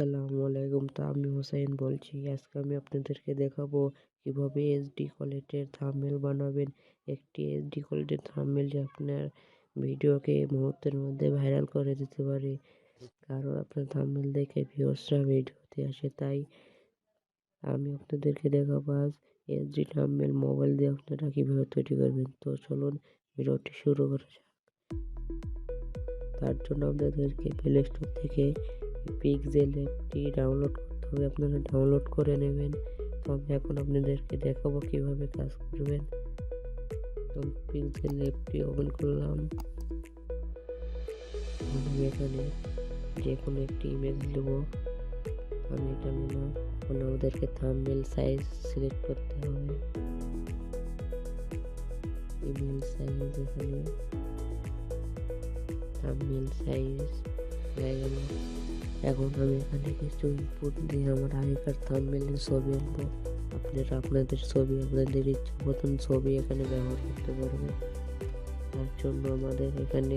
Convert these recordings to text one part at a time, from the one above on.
আসসালামু আলাইকুম, তামিম হোসাইন বলছি। আজকে আমি আপনাদেরকে দেখাবো কিভাবে এসডি কোয়ালিটির থাম্বনেল বানাবেন। একটি এসডি কোয়ালিটির থাম্বনেল যে আপনার ভিডিওকে মুহূর্তের মধ্যে ভাইরাল করে দিতে পারে, কারণ আপনার থাম্বনেল দেখে ভিউয়ার্সরা ভিডিওতে আসে। তাই আমি আপনাদেরকে দেখাবো আজ এসডি থাম্বনেল মোবাইল দিয়ে আপনারা কিভাবে তৈরি করবেন। তো চলুন ভিডিওটি শুরু করা যাক। তার জন্য আপনাদেরকে প্লে স্টোর থেকে পিক্সেল অ্যাপটি ডাউনলোড করতে হবে। আপনারা ডাউনলোড করে নেবেন। তো আমি এখন আপনাদেরকে দেখাবো কিভাবে কাজ করবেন। তো পিক্সেল অ্যাপটি ওপেন করলাম। আমি এখানে যে কোনো একটি ইমেজ নেব। আমি এটা নিলাম। এখন আমাদেরকে থাম্বনেল সাইজ সিলেক্ট করতে হবে। ইমেজ সাইজ এখানে থাম্বনেল সাইজ হয়ে গেল। এখন আমি এখানে কিছু ইনপুট দিয়ে আমার আগেকার থাম্বনেলের ছবি আনবো। আপনারা আপনাদের ছবি, আপনাদের ইচ্ছা মতন ছবি এখানে ব্যবহার করতে পারবেন। তার জন্য আমাদের এখানে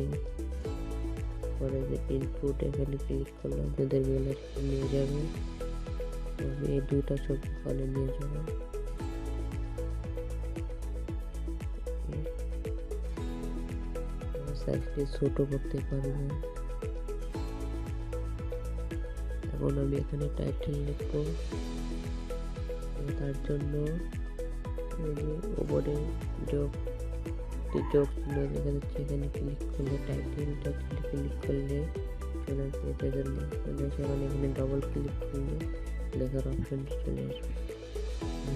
পরে যে ইনপুট এখানে ক্লিক করলে আপনাদের গ্যালারি নিয়ে যাবে। আমি এই দুইটা ছবি ফলে নিয়ে যাবো। সাইজটি ছোট করতে পারবেন। এখন আমি এখানে টাইটেল লিখবো। তার জন্য উপরে যোগ চিহ্ন দেখা যাচ্ছে, এখানে ক্লিক করলে টাইটেলটা ক্লিক করলে চলে আসবে। সেখানে এখানে ডবল ক্লিক করলে লেখার অপশনটি চলে আসবে।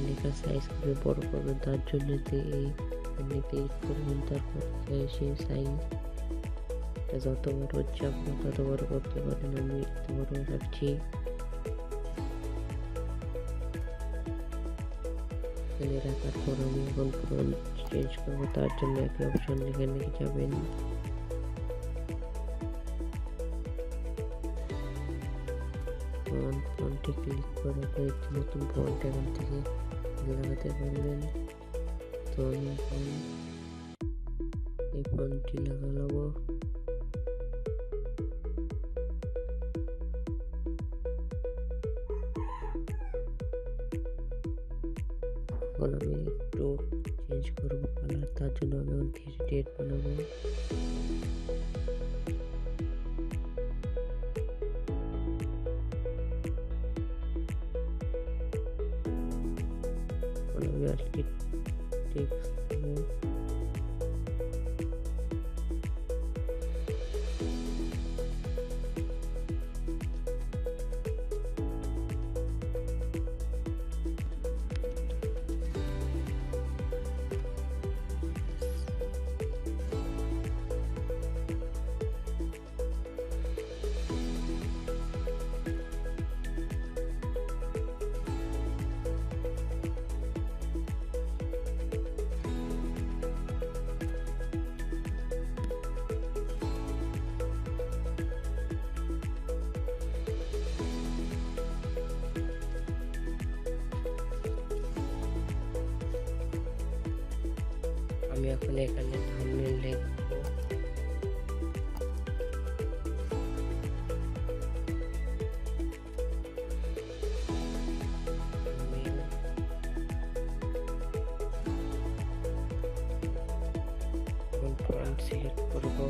লেখার সাইজ করে বড় করবেন, তার জন্য এখানে ক্লিক করবেন। তারপর সেই সাইজ যত বড় হচ্ছে আপনি তত বড় করতে পারেন। আমি এত বড় রাখছি। এখানে রাখার পর আমি এখন ফন্ট চেঞ্জ করবো। তার জন্য একই অপশন এখানে যাবেন। ফন্টে ক্লিক করে একটি নতুন ফন্ট এখান থেকে লাগাতে পারবেন। তো আমি এখন এই ফন্টটি লাগাবো। এখন আমি একটু চেঞ্জ করবো কালার। তার জন্য আমি 3D বানাবো। আমি আরেকটি টেক্সট দেবো। আমি এখন এখানে থাম্বনেল লিখবো। ফন্ট সিলেক্ট করবো।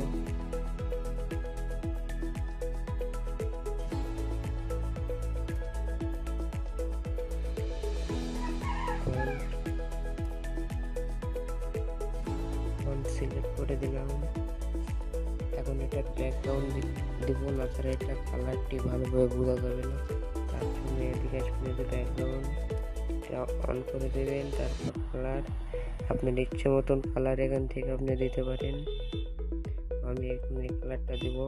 সিলেক্ট করে দিলাম। এখন এটা ব্যাকগ্রাউন্ড দিব না, তাহলে এটা কালারটি ভালোভাবে বোঝা যাবে না। তার জন্য এদিকে আসলে ব্যাকগ্রাউন্ড অন করে দেবেন। তারপর কালার আপনার ইচ্ছে মতন কালার এখান থেকে আপনি দিতে পারেন। আমি এখানে এই কালারটা দিব।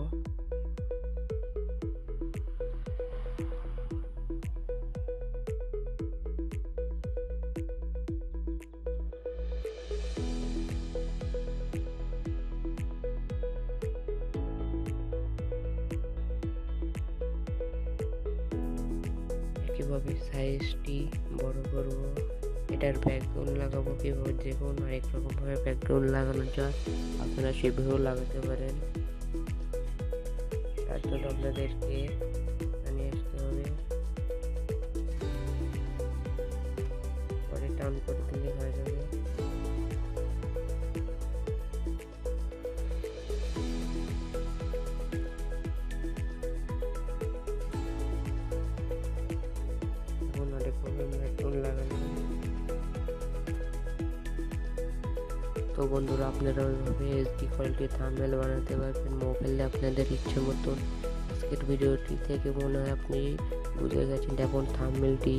কিভাবে সাইজটি বড় করব, এটার ব্যাকগ্রাউন্ড লাগাবো কিভাবে, যে কোনো আরেক রকম ভাবে ব্যাকগ্রাউন্ড লাগানো যায়, আপনারা সেভাবেও লাগাতে পারেন। তার জন্য আপনাদেরকে নিয়ে আসতে হবে। রান করে দিলে হয়ে যাবে। এখন অনেক হেডফোন লাগানো। তো বন্ধুরা, আপনারা ওইভাবে এইচডি কোয়ালিটি থাম্বনেল বানাতে পারবেন মোবাইলে আপনাদের ইচ্ছে মতন। আজকের ভিডিওটি থেকে মনে হয় আপনি বুঝে গেছেন। এখন থাম্বনেলটি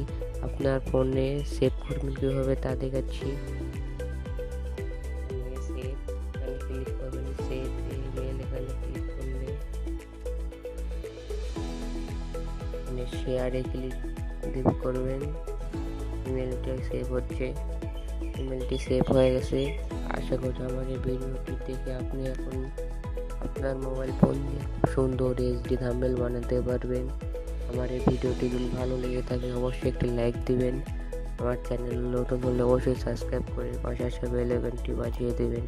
আপনার ফোনে সেভ করবেন কীভাবে তা দেখাচ্ছি। সেভ এখানে ক্লিক করবেন, সেভ ইমেল এখানে ক্লিক করলে এখানে শেয়ারে ক্লিক করবেন। ইমেলটা সেভ হচ্ছে, ইমেলটি সেভ হয়ে গেছে। আশা করি আমার এই ভিডিওটি দেখে আপনি এখন আপনার মোবাইল ফোন দিয়ে সুন্দর এইচডি থাম্বনেল বানাতে পারবেন। আমার এই ভিডিওটি যদি ভালো লেগে থাকে অবশ্যই একটি লাইক দিবেন। আমার চ্যানেল নতুন হলে অবশ্যই সাবস্ক্রাইব করে পাশে আসা বেল আইকনটি বাজিয়ে দেবেন।